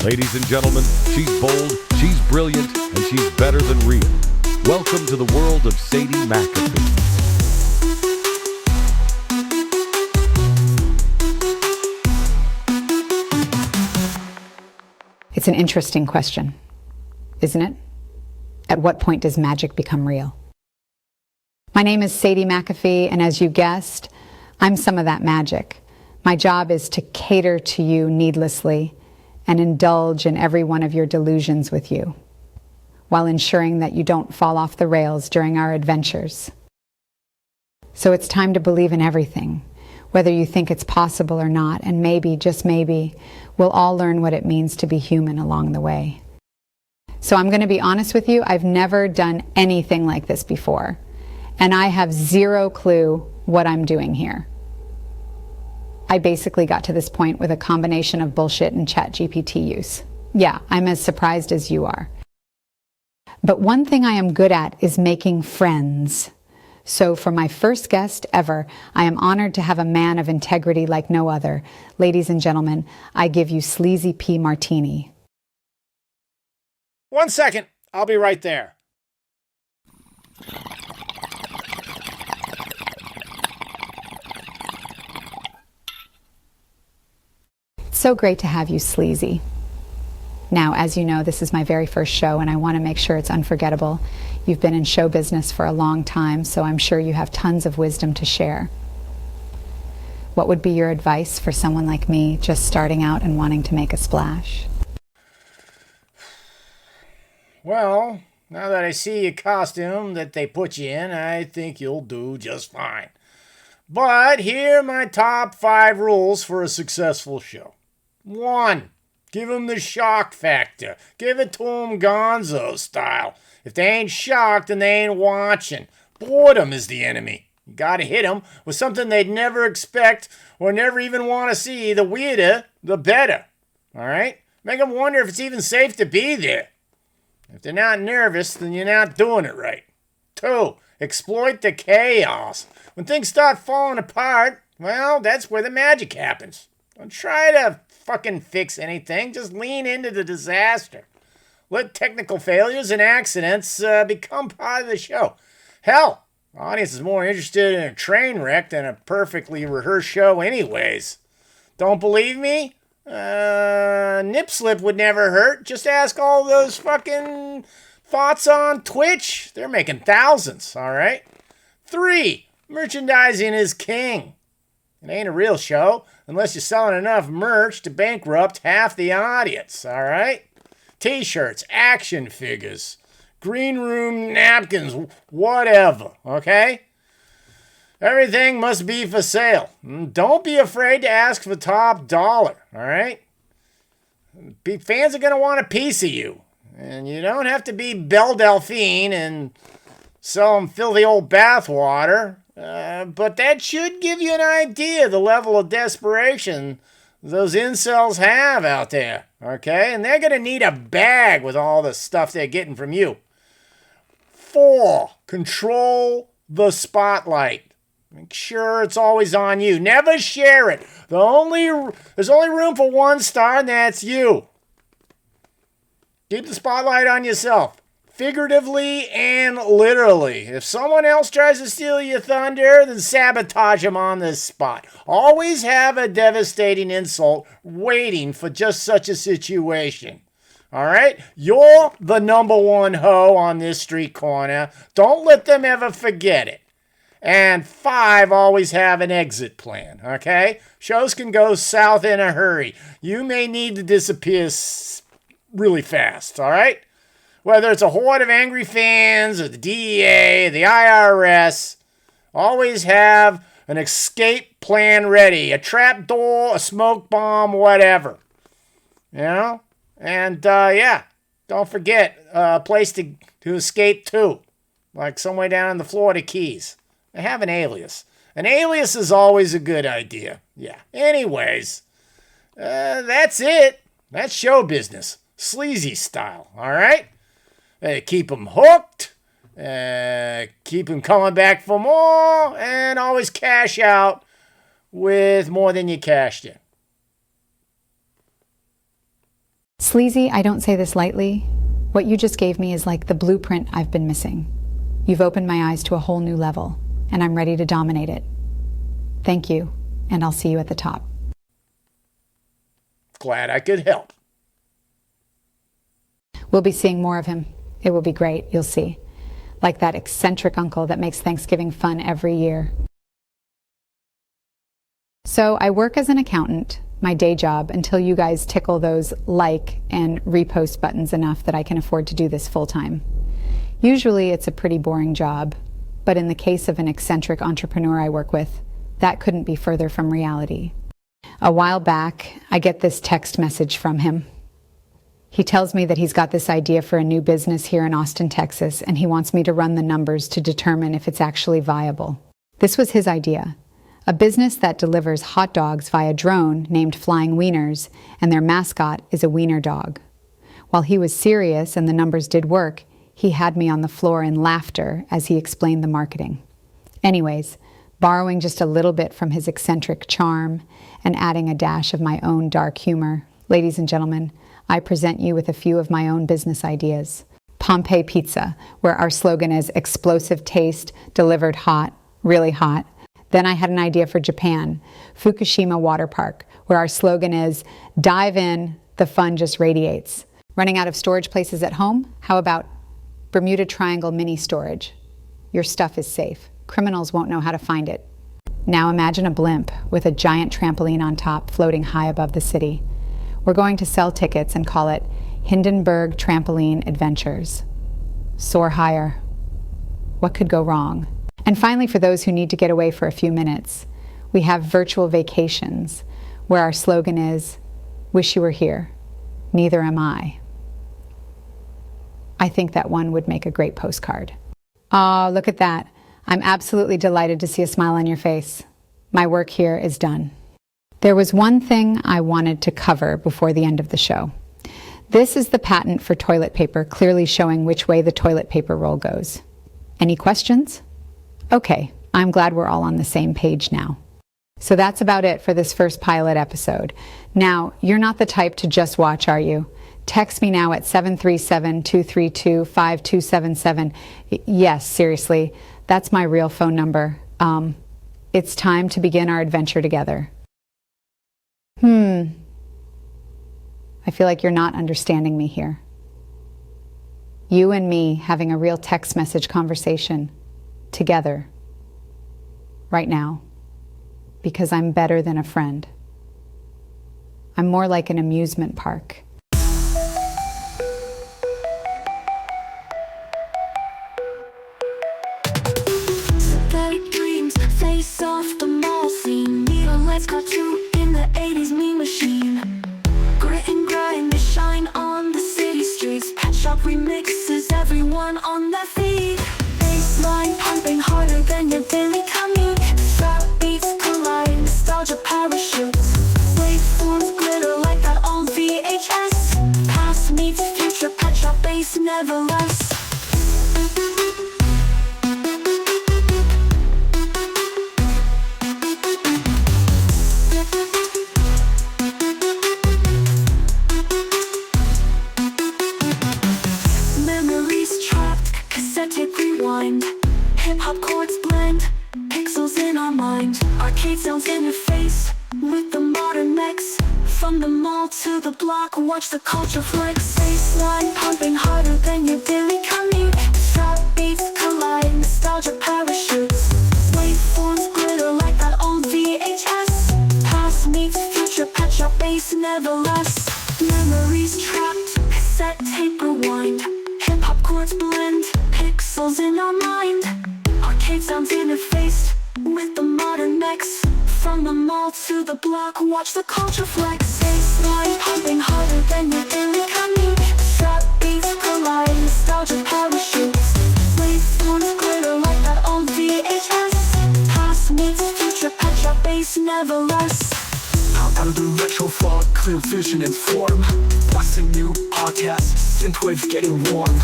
Ladies and gentlemen, she's bold, she's brilliant, and she's better than real. Welcome to the world of Sadie McAfee. It's an interesting question, isn't it? At what point does magic become real? My name is Sadie McAfee, and as you guessed, I'm some of that magic. My job is to cater to you needlessly and indulge in every one of your delusions with you, while ensuring that you don't fall off the rails during our adventures. So it's time to believe in everything, whether you think it's possible or not, and maybe, just maybe, we'll all learn what it means to be human along the way. So I'm going to be honest with you, I've never done anything like this before, and I have zero clue what I'm doing here. I basically got to this point with a combination of bullshit and ChatGPT use. Yeah, I'm as surprised as you are. But one thing I am good at is making friends. So for my first guest ever, I am honored to have a man of integrity like no other. Ladies and gentlemen, I give you Sleazy P Martini. 1 second, I'll be right there. It's so great to have you, Sleazy. Now, as you know, this is my very first show, and I want to make sure it's unforgettable. You've been in show business for a long time, so I'm sure you have tons of wisdom to share. What would be your advice for someone like me just starting out and wanting to make a splash? Well, now that I see your costume that they put you in, I think you'll do just fine. But here are my top 5 rules for a successful show. 1. Give them the shock factor. Give it to them Gonzo style. If they ain't shocked, then they ain't watching. Boredom is the enemy. You gotta hit them with something they'd never expect or never even want to see. The weirder, the better. Alright? Make them wonder if it's even safe to be there. If they're not nervous, then you're not doing it right. 2. Exploit the chaos. When things start falling apart, well, that's where the magic happens. Don't try to fucking fix anything. Just lean into the disaster. Let technical failures and accidents become part of the show. Hell, the audience is more interested in a train wreck than a perfectly rehearsed show anyways. Don't believe me? Nip slip would never hurt. Just ask all those fucking thoughts on Twitch. They're making thousands, alright? 3. Merchandising is king. It ain't a real show unless you're selling enough merch to bankrupt half the audience, alright? T-shirts, action figures, green room napkins, whatever, okay? Everything must be for sale. Don't be afraid to ask for top dollar, alright? Fans are going to want a piece of you. And you don't have to be Belle Delphine and sell them filthy old bathwater. But that should give you an idea of the level of desperation those incels have out there, okay? And they're going to need a bag with all the stuff they're getting from you. 4. Control the spotlight. Make sure it's always on you. Never share it. There's only room for 1 star, and that's you. Keep the spotlight on yourself. Figuratively and literally. If someone else tries to steal your thunder, then sabotage them on the spot. Always have a devastating insult waiting for just such a situation. Alright? You're the number 1 hoe on this street corner. Don't let them ever forget it. And 5, always have an exit plan, okay? Shows can go south in a hurry. You may need to disappear really fast, alright? Whether it's a horde of angry fans or the DEA, the IRS, always have an escape plan ready. A trap door, a smoke bomb, whatever. You know? And, yeah, don't forget a place to escape to. Like somewhere down in the Florida Keys. Have an alias. An alias is always a good idea. Yeah. Anyways, that's it. That's show business. Sleazy style, all right? Keep them hooked. Keep them coming back for more. And always cash out with more than you cashed in. Sleazy, I don't say this lightly. What you just gave me is like the blueprint I've been missing. You've opened my eyes to a whole new level, and I'm ready to dominate it. Thank you, and I'll see you at the top. Glad I could help. We'll be seeing more of him. It will be great, you'll see. Like that eccentric uncle that makes Thanksgiving fun every year. So I work as an accountant, my day job, until you guys tickle those like and repost buttons enough that I can afford to do this full time. Usually it's a pretty boring job, but in the case of an eccentric entrepreneur I work with, that couldn't be further from reality. A while back, I get this text message from him. He tells me that he's got this idea for a new business here in Austin, Texas, and he wants me to run the numbers to determine if it's actually viable. This was his idea. A business that delivers hot dogs via drone named Flying Wieners, and their mascot is a wiener dog. While he was serious and the numbers did work, he had me on the floor in laughter as he explained the marketing. Anyways, borrowing just a little bit from his eccentric charm and adding a dash of my own dark humor, ladies and gentlemen, I present you with a few of my own business ideas. Pompeii Pizza, where our slogan is explosive taste, delivered hot, really hot. Then I had an idea for Japan, Fukushima Water Park, where our slogan is dive in, the fun just radiates. Running out of storage places at home? How about Bermuda Triangle mini storage? Your stuff is safe. Criminals won't know how to find it. Now imagine a blimp with a giant trampoline on top floating high above the city. We're going to sell tickets and call it Hindenburg Trampoline Adventures. Soar higher. What could go wrong? And finally, for those who need to get away for a few minutes, we have virtual vacations, where our slogan is, wish you were here, neither am I. I think that one would make a great postcard. Oh, look at that. I'm absolutely delighted to see a smile on your face. My work here is done. There was one thing I wanted to cover before the end of the show. This is the patent for toilet paper, clearly showing which way the toilet paper roll goes. Any questions? Okay, I'm glad we're all on the same page now. So that's about it for this first pilot episode. Now, you're not the type to just watch, are you? Text me now at 737-232-5277. Yes, seriously, that's my real phone number. It's time to begin our adventure together. I feel like you're not understanding me here. You and me having a real text message conversation together right now, because I'm better than a friend. I'm more like an amusement park. Synthetic dreams, face off the mall scene. Neon lights cartoon in the 80s meme machine. Grit and grind, they shine on the city streets. Pet shop remixes, everyone on their feet. Baseline pumping harder than your daily commute. Rap beats collide, nostalgia parachutes. Waveforms glitter like that old VHS. Past meets future, pet shop bass never less. Hip-hop chords blend, pixels in our mind. Arcade sounds interface with the modern mix. From the mall to the block, watch the culture flex. Baseline pumping harder than your daily commute. Trap beats collide, nostalgia parachutes. Waveforms glitter like that old VHS. Past meets future, pet shop bass never less. Memories trapped, cassette tape rewind. Hip-hop chords blend, pixels in our mind. Arcade sounds interfaced with the modern mix. From the mall to the block, watch the culture flex. Baseline pumping harder than your daily commute. Trap beats collide, nostalgia parachutes. Waveforms glitter like that old VHS. Past meets future, pet shop bass never less. Out of the retro fog, clear vision and form. Blasting new podcasts, synthwave getting warm.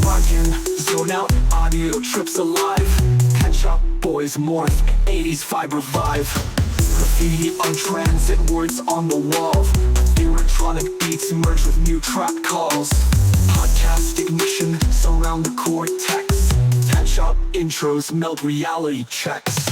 Log in, zone out, audio trips alive. Pet shop boys morph, 80s vibe revive. graffiti on transit, words on the wall. Electronic beats merge with new trap calls. Podcast ignition surround the cortex. Headshot intros melt reality checks.